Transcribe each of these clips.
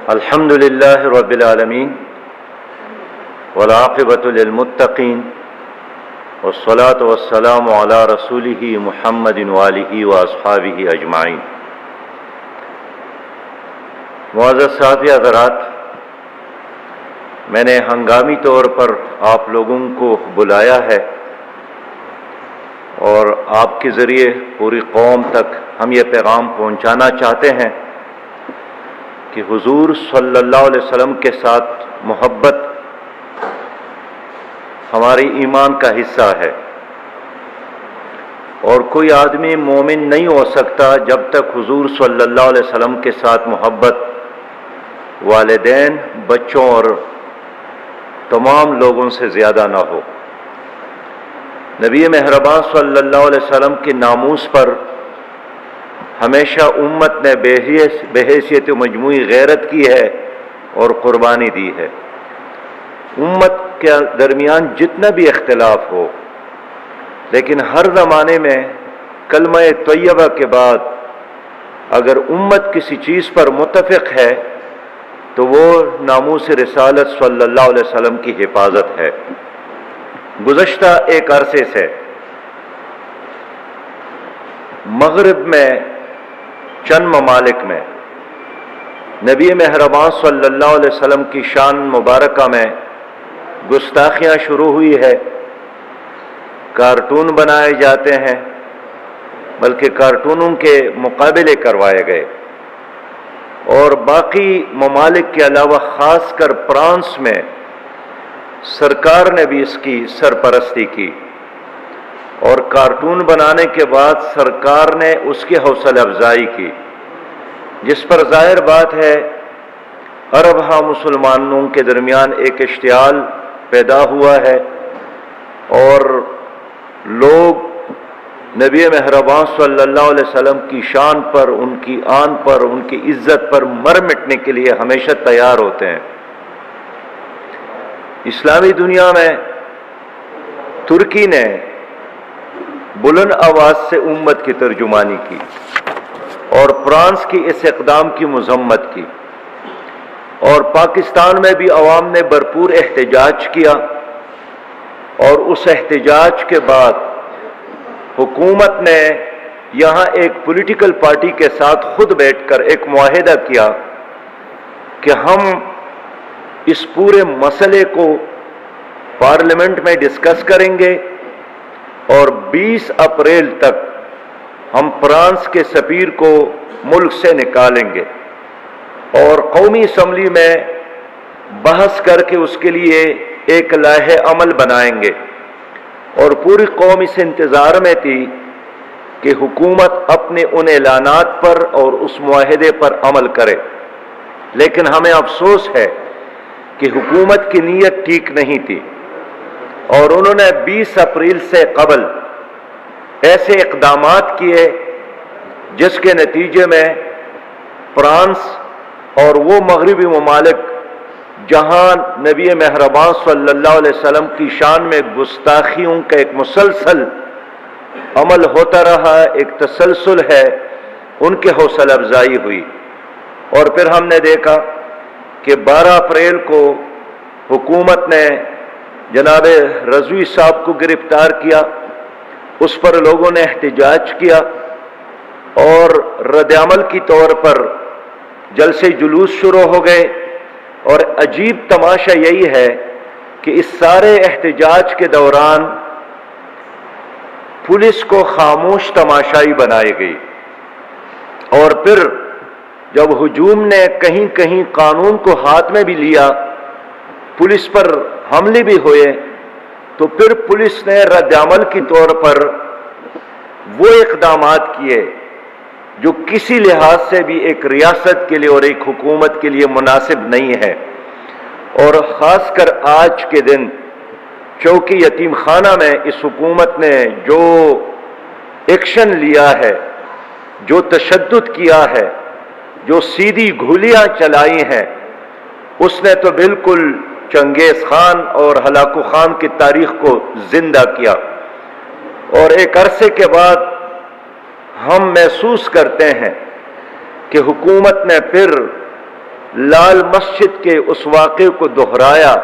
الحمد للہ رب العالمین والعاقبۃ للمتقین والصلاة والسلام علی رسولہ محمد وآلہ واصحابہ اجمعین۔ معزز ساتھی حضرات، میں نے ہنگامی طور پر آپ لوگوں کو بلایا ہے اور آپ کے ذریعے پوری قوم تک ہم یہ پیغام پہنچانا چاہتے ہیں کہ حضور صلی اللہ علیہ وسلم کے ساتھ محبت ہماری ایمان کا حصہ ہے، اور کوئی آدمی مومن نہیں ہو سکتا جب تک حضور صلی اللہ علیہ وسلم کے ساتھ محبت والدین، بچوں اور تمام لوگوں سے زیادہ نہ ہو۔ نبی مہربان صلی اللہ علیہ وسلم کے ناموس پر ہمیشہ امت نے بحیثیت مجموعی غیرت کی ہے اور قربانی دی ہے۔ امت کے درمیان جتنا بھی اختلاف ہو، لیکن ہر زمانے میں کلمہ طیبہ کے بعد اگر امت کسی چیز پر متفق ہے تو وہ ناموس رسالت صلی اللہ علیہ وسلم کی حفاظت ہے۔ گزشتہ ایک عرصے سے مغرب میں چند ممالک میں نبی مہربان صلی اللہ علیہ وسلم کی شان مبارکہ میں گستاخیاں شروع ہوئی ہے۔ کارٹون بنائے جاتے ہیں، بلکہ کارٹونوں کے مقابلے کروائے گئے، اور باقی ممالک کے علاوہ خاص کر فرانس میں سرکار نے بھی اس کی سرپرستی کی، اور کارٹون بنانے کے بعد سرکار نے اس کی حوصلہ افزائی کی، جس پر ظاہر بات ہے عرب ہاں مسلمانوں کے درمیان ایک اشتعال پیدا ہوا ہے، اور لوگ نبی مہربان صلی اللہ علیہ وسلم کی شان پر، ان کی آن پر، ان کی عزت پر مر مٹنے کے لیے ہمیشہ تیار ہوتے ہیں۔ اسلامی دنیا میں ترکی نے بلند آواز سے امت کی ترجمانی کی اور فرانس کی اس اقدام کی مذمت کی، اور پاکستان میں بھی عوام نے بھرپور احتجاج کیا، اور اس احتجاج کے بعد حکومت نے یہاں ایک پولیٹیکل پارٹی کے ساتھ خود بیٹھ کر ایک معاہدہ کیا کہ ہم اس پورے مسئلے کو پارلیمنٹ میں ڈسکس کریں گے، اور 20 اپریل تک ہم فرانس کے سفیر کو ملک سے نکالیں گے، اور قومی اسمبلی میں بحث کر کے اس کے لیے ایک لائحہ عمل بنائیں گے، اور پوری قوم اس انتظار میں تھی کہ حکومت اپنے ان اعلانات پر اور اس معاہدے پر عمل کرے۔ لیکن ہمیں افسوس ہے کہ حکومت کی نیت ٹھیک نہیں تھی، اور انہوں نے 20 اپریل سے قبل ایسے اقدامات کیے جس کے نتیجے میں فرانس اور وہ مغربی ممالک جہاں نبی مہربان صلی اللہ علیہ وسلم کی شان میں گستاخیوں کا ایک مسلسل عمل ہوتا رہا، ایک تسلسل ہے، ان کے حوصلہ افزائی ہوئی، اور پھر ہم نے دیکھا کہ 12 اپریل کو حکومت نے جناب رضوی صاحب کو گرفتار کیا، اس پر لوگوں نے احتجاج کیا، اور رد عمل کی طور پر جلسے جلوس شروع ہو گئے۔ اور عجیب تماشا یہی ہے کہ اس سارے احتجاج کے دوران پولیس کو خاموش تماشائی بنائی گئی، اور پھر جب ہجوم نے کہیں کہیں قانون کو ہاتھ میں بھی لیا، پولیس پر حملے بھی ہوئے، تو پھر پولیس نے رد عمل کی طور پر وہ اقدامات کیے جو کسی لحاظ سے بھی ایک ریاست کے لیے اور ایک حکومت کے لیے مناسب نہیں ہے۔ اور خاص کر آج کے دن چوکی یتیم خانہ میں اس حکومت نے جو ایکشن لیا ہے، جو تشدد کیا ہے، جو سیدھی گولیاں چلائی ہیں، اس نے تو بالکل چنگیز خان اور ہلاکو خان کی تاریخ کو زندہ کیا۔ اور ایک عرصے کے بعد ہم محسوس کرتے ہیں کہ حکومت نے پھر لال مسجد کے اس واقعے کو دہرایا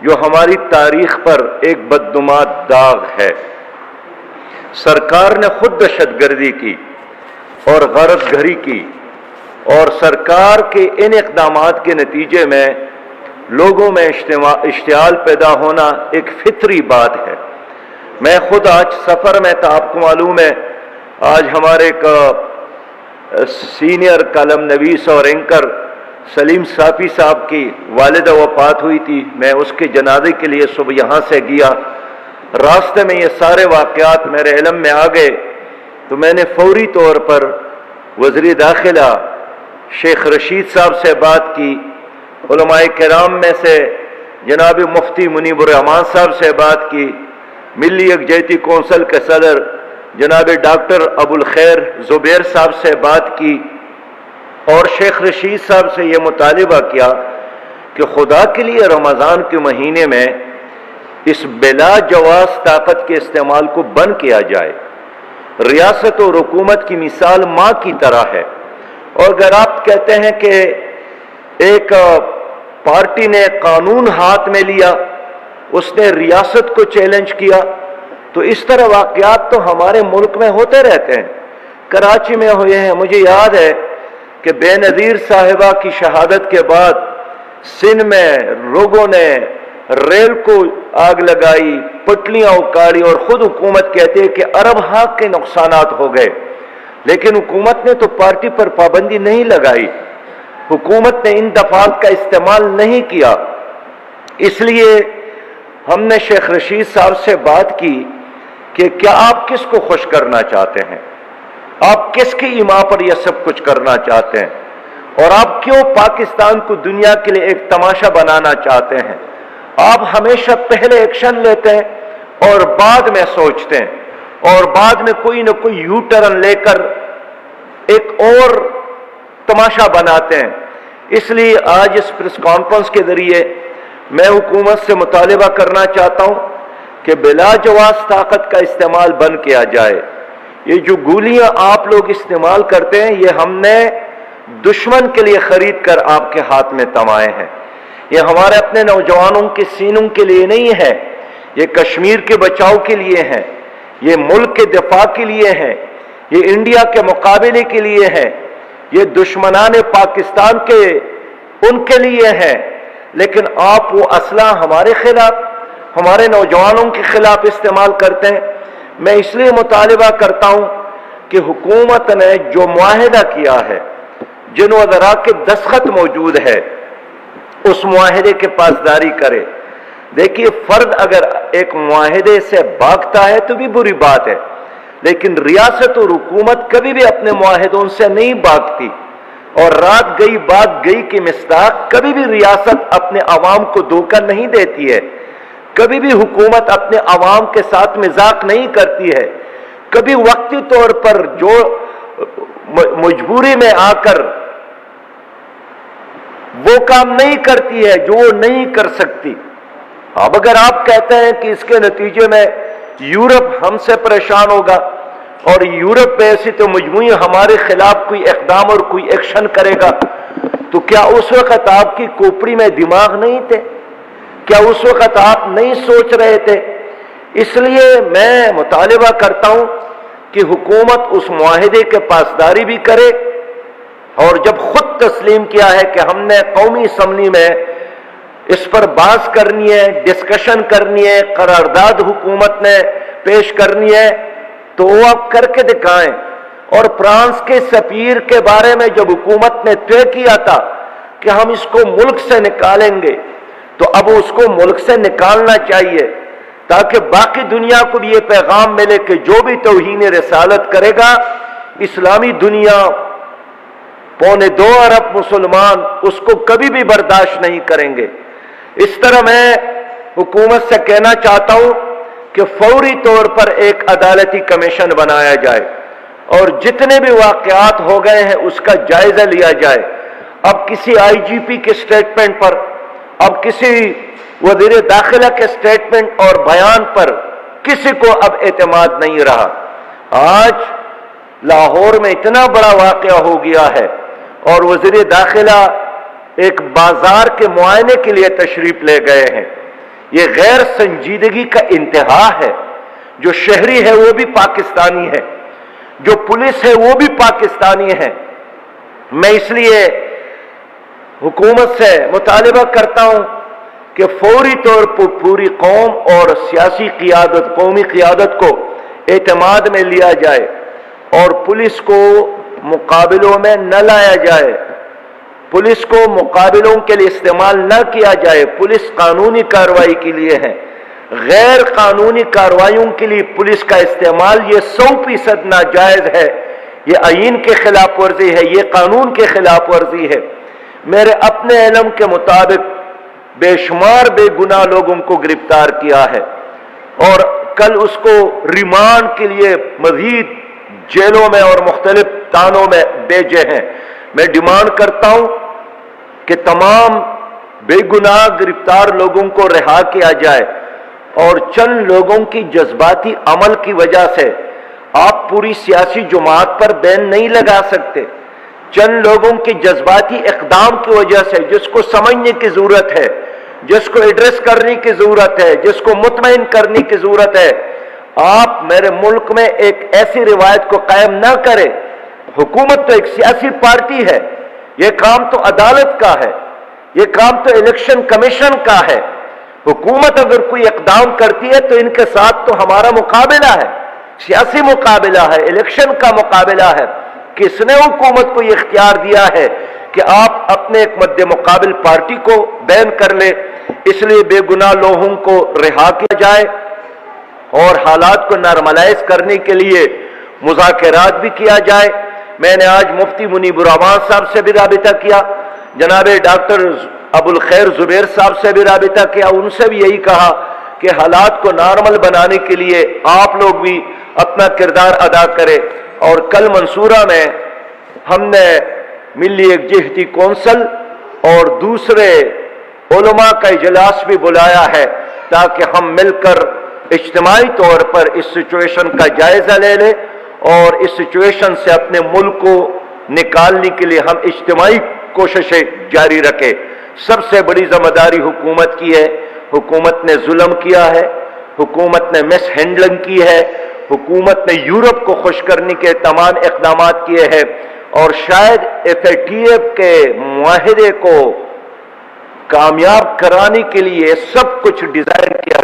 جو ہماری تاریخ پر ایک بدنما داغ ہے۔ سرکار نے خود دہشت گردی کی اور غارت گھری کی، اور سرکار کے ان اقدامات کے نتیجے میں لوگوں میں اشتعال پیدا ہونا ایک فطری بات ہے۔ میں خود آج سفر میں تھا، آپ کو معلوم ہے آج ہمارے ایک سینئر کالم نویس اور اینکر سلیم صافی صاحب کی والدہ وفات ہوئی تھی۔ میں اس کے جنازے کے لیے صبح یہاں سے گیا، راستے میں یہ سارے واقعات میرے علم میں آ گئے تو میں نے فوری طور پر وزیر داخلہ شیخ رشید صاحب سے بات کی، علماء کرام میں سے جناب مفتی منیب الرحمان صاحب سے بات کی، ملی یکجہتی کونسل کے صدر جناب ڈاکٹر ابو الخیر زبیر صاحب سے بات کی، اور شیخ رشید صاحب سے یہ مطالبہ کیا کہ خدا کے لیے رمضان کے مہینے میں اس بلا جواز طاقت کے استعمال کو بند کیا جائے۔ ریاست اور حکومت کی مثال ماں کی طرح ہے، اور اگر آپ کہتے ہیں کہ ایک پارٹی نے قانون ہاتھ میں لیا، اس نے ریاست کو چیلنج کیا، تو اس طرح واقعات تو ہمارے ملک میں ہوتے رہتے ہیں، کراچی میں ہوئے ہیں۔ مجھے یاد ہے کہ بے نظیر صاحبہ کی شہادت کے بعد سندھ میں لوگوں نے ریل کو آگ لگائی، پٹلیاں اکاڑی، اور خود حکومت کہتی ہے کہ ارب ہاک کے نقصانات ہو گئے، لیکن حکومت نے تو پارٹی پر پابندی نہیں لگائی، حکومت نے ان دفعات کا استعمال نہیں کیا۔ اس لیے ہم نے شیخ رشید صاحب سے بات کی کہ کیا آپ کس کو خوش کرنا چاہتے ہیں، آپ کس کی ایما پر یہ سب کچھ کرنا چاہتے ہیں، اور آپ کیوں پاکستان کو دنیا کے لیے ایک تماشا بنانا چاہتے ہیں؟ آپ ہمیشہ پہلے ایکشن لیتے ہیں اور بعد میں سوچتے ہیں، اور بعد میں کوئی نہ کوئی یو ٹرن لے کر ایک اور تماشا بناتے ہیں۔ اس لیے آج اس پریس کانفرنس کے ذریعے میں حکومت سے مطالبہ کرنا چاہتا ہوں کہ بلا جواز طاقت کا استعمال بند کیا جائے۔ یہ جو گولیاں آپ لوگ استعمال کرتے ہیں، یہ ہم نے دشمن کے لیے خرید کر آپ کے ہاتھ میں تمائے ہیں، یہ ہمارے اپنے نوجوانوں کے سینوں کے لیے نہیں ہے، یہ کشمیر کے بچاؤ کے لیے ہیں، یہ ملک کے دفاع کے لیے ہیں، یہ انڈیا کے مقابلے کے لیے ہیں، یہ دشمنان پاکستان کے ان کے لیے ہیں، لیکن آپ وہ اسلحہ ہمارے خلاف، ہمارے نوجوانوں کے خلاف استعمال کرتے ہیں۔ میں اس لیے مطالبہ کرتا ہوں کہ حکومت نے جو معاہدہ کیا ہے، جن وزراء کے دستخط موجود ہے، اس معاہدے کے پاسداری کرے۔ دیکھیے، فرد اگر ایک معاہدے سے بھاگتا ہے تو بھی بری بات ہے، لیکن ریاست اور حکومت کبھی بھی اپنے معاہدوں سے نہیں بھاگتی، اور رات گئی بات گئی کی مصداق کبھی بھی ریاست اپنے عوام کو دھوکہ نہیں دیتی ہے، کبھی بھی حکومت اپنے عوام کے ساتھ مذاق نہیں کرتی ہے، کبھی وقتی طور پر جو مجبوری میں آ کر وہ کام نہیں کرتی ہے جو وہ نہیں کر سکتی۔ اب اگر آپ کہتے ہیں کہ اس کے نتیجے میں یورپ ہم سے پریشان ہوگا، اور یورپ میں ایسی تو مجموعی ہمارے خلاف کوئی اقدام اور کوئی ایکشن کرے گا، تو کیا اس وقت آپ کی کھوپڑی میں دماغ نہیں تھے؟ کیا اس وقت آپ نہیں سوچ رہے تھے؟ اس لیے میں مطالبہ کرتا ہوں کہ حکومت اس معاہدے کے پاسداری بھی کرے، اور جب خود تسلیم کیا ہے کہ ہم نے قومی اسمبلی میں اس پر بحث کرنی ہے، ڈسکشن کرنی ہے، قرارداد حکومت نے پیش کرنی ہے، تو وہ آپ کر کے دکھائیں۔ اور فرانس کے سفیر کے بارے میں جب حکومت نے طے کیا تھا کہ ہم اس کو ملک سے نکالیں گے، تو اب اس کو ملک سے نکالنا چاہیے، تاکہ باقی دنیا کو بھی یہ پیغام ملے کہ جو بھی توہین رسالت کرے گا، اسلامی دنیا 2.25 ارب مسلمان اس کو کبھی بھی برداشت نہیں کریں گے۔ اس طرح میں حکومت سے کہنا چاہتا ہوں کہ فوری طور پر ایک عدالتی کمیشن بنایا جائے، اور جتنے بھی واقعات ہو گئے ہیں اس کا جائزہ لیا جائے۔ اب کسی آئی جی پی کے سٹیٹمنٹ پر، اب کسی وزیر داخلہ کے سٹیٹمنٹ اور بیان پر کسی کو اب اعتماد نہیں رہا۔ آج لاہور میں اتنا بڑا واقعہ ہو گیا ہے، اور وزیر داخلہ ایک بازار کے معائنے کے لیے تشریف لے گئے ہیں۔ یہ غیر سنجیدگی کا انتہا ہے۔ جو شہری ہے وہ بھی پاکستانی ہے، جو پولیس ہے وہ بھی پاکستانی ہے۔ میں اس لیے حکومت سے مطالبہ کرتا ہوں کہ فوری طور پر پوری قوم اور سیاسی قیادت، قومی قیادت کو اعتماد میں لیا جائے اور پولیس کو مقابلوں میں نہ لایا جائے، پولیس کو مقابلوں کے لیے استعمال نہ کیا جائے۔ پولیس قانونی کارروائی کے لیے ہے، غیر قانونی کارروائیوں کے لیے پولیس کا استعمال یہ 100% ناجائز ہے، یہ آئین کے خلاف ورزی ہے، یہ قانون کے خلاف ورزی ہے۔ میرے اپنے علم کے مطابق بے شمار بے گناہ لوگوں کو گرفتار کیا ہے اور کل اس کو ریمانڈ کے لیے مزید جیلوں میں اور مختلف تھانوں میں بھیجے ہیں۔ میں ڈیمانڈ کرتا ہوں کہ تمام بے گناہ گرفتار لوگوں کو رہا کیا جائے اور چند لوگوں کی جذباتی عمل کی وجہ سے آپ پوری سیاسی جماعت پر بین نہیں لگا سکتے۔ چند لوگوں کی جذباتی اقدام کی وجہ سے، جس کو سمجھنے کی ضرورت ہے، جس کو ایڈریس کرنے کی ضرورت ہے، جس کو مطمئن کرنے کی ضرورت ہے، آپ میرے ملک میں ایک ایسی روایت کو قائم نہ کریں۔ حکومت تو ایک سیاسی پارٹی ہے، یہ کام تو عدالت کا ہے، یہ کام تو الیکشن کمیشن کا ہے۔ حکومت اگر کوئی اقدام کرتی ہے تو ان کے ساتھ تو ہمارا مقابلہ ہے، سیاسی مقابلہ ہے، الیکشن کا مقابلہ ہے۔ کس نے حکومت کو یہ اختیار دیا ہے کہ آپ اپنے ایک مد مقابل پارٹی کو بین کر لے؟ اس لیے بے گناہ لوگوں کو رہا کیا جائے اور حالات کو نارملائز کرنے کے لیے مذاکرات بھی کیا جائے۔ میں نے آج مفتی منیب الرحمان صاحب سے بھی رابطہ کیا، جناب ڈاکٹر ابو الخیر زبیر صاحب سے بھی رابطہ کیا، ان سے بھی یہی کہا کہ حالات کو نارمل بنانے کے لیے آپ لوگ بھی اپنا کردار ادا کریں۔ اور کل منصورہ میں ہم نے ملی یکجہتی کونسل اور دوسرے علماء کا اجلاس بھی بلایا ہے تاکہ ہم مل کر اجتماعی طور پر اس سچویشن کا جائزہ لے لیں اور اس سچویشن سے اپنے ملک کو نکالنے کے لیے ہم اجتماعی کوششیں جاری رکھیں۔ سب سے بڑی ذمہ داری حکومت کی ہے۔ حکومت نے ظلم کیا ہے، حکومت نے مس ہینڈلنگ کی ہے، حکومت نے یورپ کو خوش کرنے کے تمام اقدامات کیے ہیں اور شاید FATF کے معاہدے کو کامیاب کرانے کے لیے سب کچھ ڈیزائن کیا